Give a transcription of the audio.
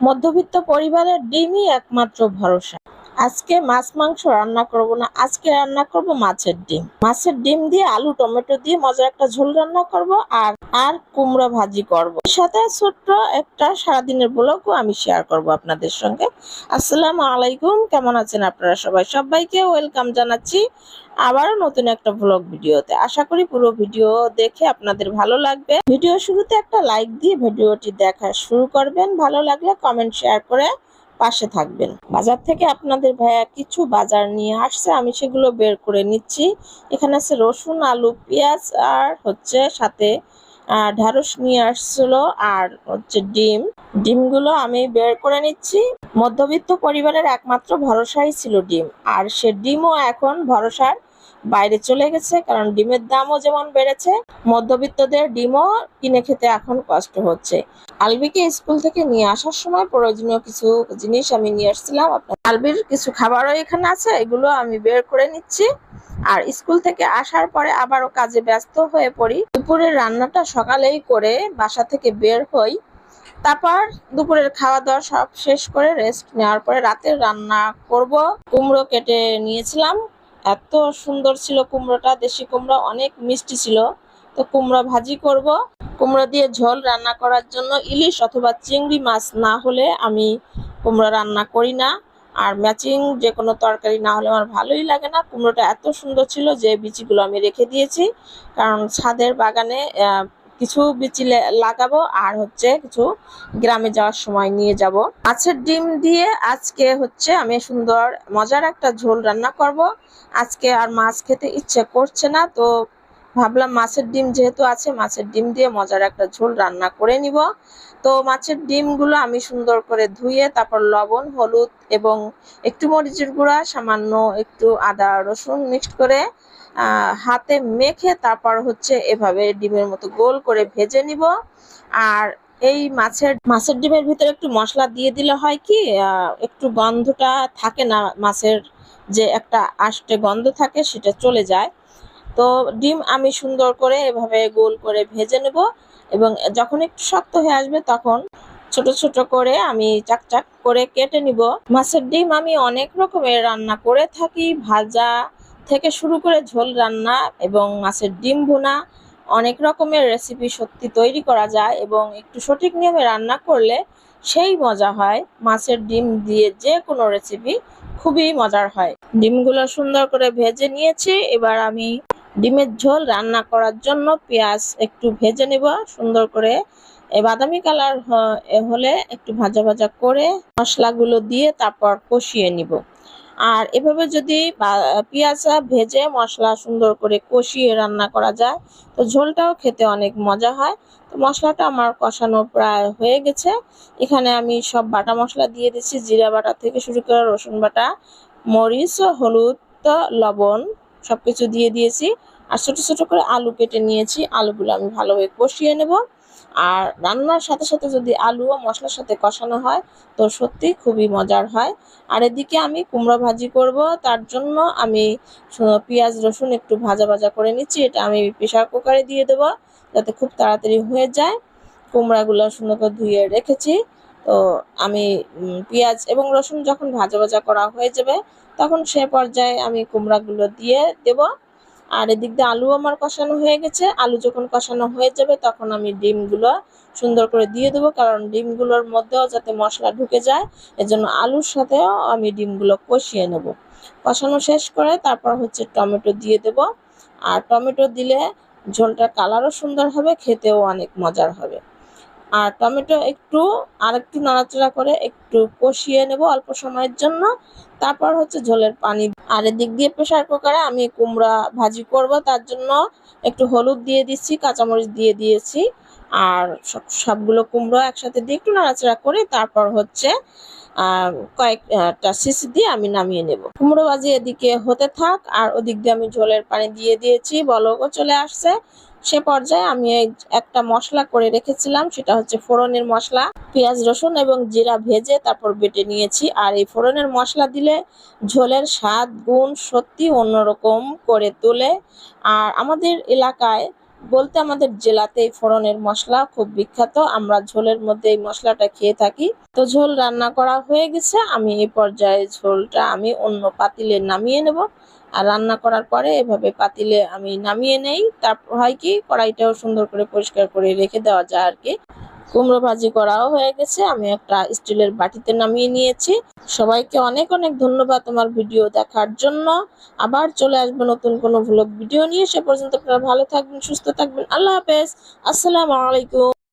মধ্যবিত্ত পরিবারের ডিমই একমাত্র ভরসা। আজকে মাছ মাংস রান্না করব না, আজকে রান্না করব মাছের ডিম। মাছের ডিম দিয়ে আলু টমেটো দিয়ে মজার একটা ঝোল রান্না করব আর আর কুমড়া ভাজি করব। সাথে ছোট্ট একটা সারাদিনের ব্লগও আমি শেয়ার করব আপনাদের সঙ্গে। আসসালামু আলাইকুম, কেমন আছেন আপনারা সবাই? সবাইকে ওয়েলকাম জানাচ্ছি আবারও নতুন একটা ব্লগ ভিডিওতে। আশা করি পুরো ভিডিও দেখে আপনাদের ভালো লাগবে। ভিডিও শুরুতে একটা লাইক দিয়ে ভিডিওটি দেখা শুরু করবেন। ভালো লাগলে কমেন্ট শেয়ার করে পাশে থাকবেন। বাজার থেকে আপনাদের ভাইয়া কিছু বাজার নিয়ে আসছে, আমি সেগুলো বের করে নিচ্ছি। এখানে আছে রসুন, আলু, পেঁয়াজ আর হচ্ছে সাথে ঢ্যাঁড়স নিয়ে আসছিল আর হচ্ছে ডিমগুলো আমি বের করে নিচ্ছি। মধ্যবিত্ত পরিবারের একমাত্র ভরসাই ছিল ডিম, আর সে ডিমও এখন ভরসার বাইরে চলে গেছে, কারণ ডিমের দামও যেমন বেড়েছে, মধ্যবিত্তদের ডিমও কিনে খেতে এখন কষ্ট হচ্ছে। আলবিকে স্কুল থেকে নিয়ে আসার সময় প্রয়োজনীয় কিছু জিনিস আমি নিয়ে আসছিলাম। আলবির কিছু খাবারও এখানে আছে, এগুলো আমি বের করে নিচ্ছি। আর স্কুল থেকে আসার পরে আবারও কাজে ব্যস্ত হয়ে পড়ি। দুপুরের রান্নাটা সকালেই করে বাসা থেকে বের হই। তারপর দুপুরের খাওয়া দাওয়া সব শেষ করে রেস্ট নেওয়ার পরে রাতের রান্না করব। কুমড়ো কেটে নিয়েছিলাম, এত সুন্দর ছিল কুমড়োটা, দেশি কুমড়ো, অনেক মিষ্টি ছিল। তো কুমড়ো ভাজি করব। কুমড়ো দিয়ে ঝোল রান্না করার জন্য ইলিশ অথবা চিংড়ি মাছ না হলে আমি কুমড়ো রান্না করি না। আর ম্যাচিং যে কোনো তরকারি না হলে আমার ভালোই লাগে না। কুমড়োটা এত সুন্দর ছিল যে বিচিগুলো আমি রেখে দিয়েছি, কারণ ছাদের বাগানে কিছু বিচি লাগাবো আর হচ্ছে কিছু গ্রামে যাওয়ার সময় নিয়ে যাব। মাছের ডিম দিয়ে আজকে হচ্ছে আমি সুন্দর মজার একটা ঝোল রান্না করব। আজকে আর মাছ খেতে ইচ্ছে করছে না, তো ভাবলাম মাছের ডিম যেহেতু আছে, মাছের ডিম দিয়ে মজার একটা ঝোল রান্না করে নিব। তো মাছের ডিমগুলো আমি সুন্দর করে ধুয়ে তারপর লবণ, হলুদ এবং একটু মরিচের গুঁড়া, সামান্য একটু আদা রসুন মিক্সড করে হাতে মেখে তারপর হচ্ছে এভাবে ডিমের মতো গোল করে ভেজে নিব। আর এই মাছের ডিমের ভিতরে একটু মশলা দিয়ে দিলে হয় কি, একটু গন্ধটা থাকে না, মাছের যে একটা আষ্টে গন্ধ থাকে সেটা চলে যায়। তো ডিম আমি সুন্দর করে এভাবে গোল করে ভেজে নেব এবং যখন একটু শক্ত হয়ে আসবে তখন ছোট ছোট করে আমি চাক করে কেটে নিব। মাছের ডিম আমি অনেক রকমের রান্না করে থাকি, ভাজা থেকে শুরু করে ঝোল রান্না এবং মাছের ডিম ভুনা, অনেক রকমের রেসিপি সত্যি তৈরি করা যায় এবং একটু সঠিক নিয়মে রান্না করলে সেই মজা হয়। মাছের ডিম দিয়ে যে কোনো রেসিপি খুবই মজার হয়। ডিমগুলো সুন্দর করে ভেজে নিয়েছি, এবার আমি ডিমের ঝোল রান্না করার জন্য পেঁয়াজ একটু ভেজে নেব সুন্দর করে। বাদামি কালার হলে একটু ভাজা ভাজা করে মশলাগুলো দিয়ে তারপর কষিয়ে নিব। আর এভাবে যদি পেঁয়াজটা ভেজে মশলা সুন্দর করে কষিয়ে রান্না করা যায় তো ঝোলটাও খেতে অনেক মজা হয়। তো মশলাটা আমার কষানো প্রায় হয়ে গেছে। এখানে আমি সব বাটা মশলা দিয়ে দিচ্ছি, জিরা বাটা থেকে শুরু করে রসুন বাটা, মরিচ, হলুদ, লবণ সবকিছু দিয়ে দিয়েছি। আর ছোট ছোট করে আলু কেটে নিয়েছি, আলুগুলো আমি ভালোভাবে কষিয়ে নেব। আর রান্নার সাথে সাথে যদি আলু ও মশলার সাথে কষানো হয় তো সত্যি খুবই মজার হয়। আর এদিকে আমি কুমড়ো ভাজি করব, তার জন্য আমি পেঁয়াজ রসুন একটু ভাজা ভাজা করে নিচ্ছি। এটা আমি প্রেসার কুকারে দিয়ে দেবো যাতে খুব তাড়াতাড়ি হয়ে যায়। কুমড়াগুলো সুন্দর করে ধুয়ে রেখেছি। তো আমি পেঁয়াজ এবং রসুন যখন ভাজা ভাজা করা হয়ে যাবে তখন সে পর্যায়ে আমি কুমড়াগুলো দিয়ে দেব। আর এদিক দিয়ে আলু আমার কষানো হয়ে গেছে। আলু যখন কষানো হয়ে যাবে তখন আমি ডিমগুলো সুন্দর করে দিয়ে দেবো, কারণ ডিমগুলোর মধ্যেও যাতে মশলা ঢুকে যায়, এজন্য আলুর সাথেও আমি ডিমগুলো কষিয়ে নেব। কষানো শেষ করে তারপর হচ্ছে টমেটো দিয়ে দেব। আর টমেটো দিলে ঝোলটার কালারও সুন্দর হবে, খেতেও অনেক মজার হবে। আর টমেটো আরেকটু নাড়াচাড়া করে একটু কষিয়ে নেব অল্প সময়ের জন্য, তারপর হচ্ছে ঝোলের পানি। আর এদিক দিয়ে প্রেসার কুকারে আমি কুমড়া ভাজি করব, তার জন্য একটু হলুদ দিয়ে দিচ্ছি, কাঁচামরিচ দিয়ে দিয়েছি। আর সবগুলো কুমড়ো একসাথে দিয়ে একটু নাড়াচাড়া করে তারপর হচ্ছে কয়েকটা সিসি দিয়ে আমি নামিয়ে নেব। কুমড়ো ভাজি এদিকে হতে থাক, আর ওদিক দিয়ে আমি ঝোলের পানি দিয়ে দিয়েছি, বলকও চলে আসছে। সে পর্যায়ে আমি একটা মশলা করে রেখেছিলাম, সেটা হচ্ছে ফোড়নের মশলা। পেঁয়াজ রসুন এবং জিরা ভেজে তারপর বেটে নিয়েছি। আর এই ফোড়নের মশলা দিলে ঝোলের স্বাদ গুণ সত্যি অন্যরকম করে তোলে। আর আমাদের এলাকায় বলতে আমাদের জেলাতে এই ফোড়নের মশলা খুব বিখ্যাত, আমরা ঝোলের মধ্যে এই মশলাটা খেয়ে থাকি। তো ঝোল রান্না করা হয়ে গেছে, আমি এই পর্যায়ে ঝোলটা আমি অন্য পাতিলে নামিয়ে নেব। আর রান্না করার পরে এভাবে পাতিলে আমি নামিয়ে নেই, তারপর হয় কি কড়াইটাও সুন্দর করে পরিষ্কার করে রেখে দেওয়া যায় আর কি। কুমড়ো ভাজি করাও হয়ে গেছে, আমি একটা স্টিলের বাটিতে নামিয়ে নিয়েছি। সবাইকে অনেক অনেক ধন্যবাদ আমার ভিডিও দেখার জন্য। আবার চলে আসবো নতুন কোনো ভ্লগ ভিডিও নিয়ে। সে পর্যন্ত আপনারা ভালো থাকবেন, সুস্থ থাকবেন। আল্লাহ হাফেজ। আসসালামু আলাইকুম।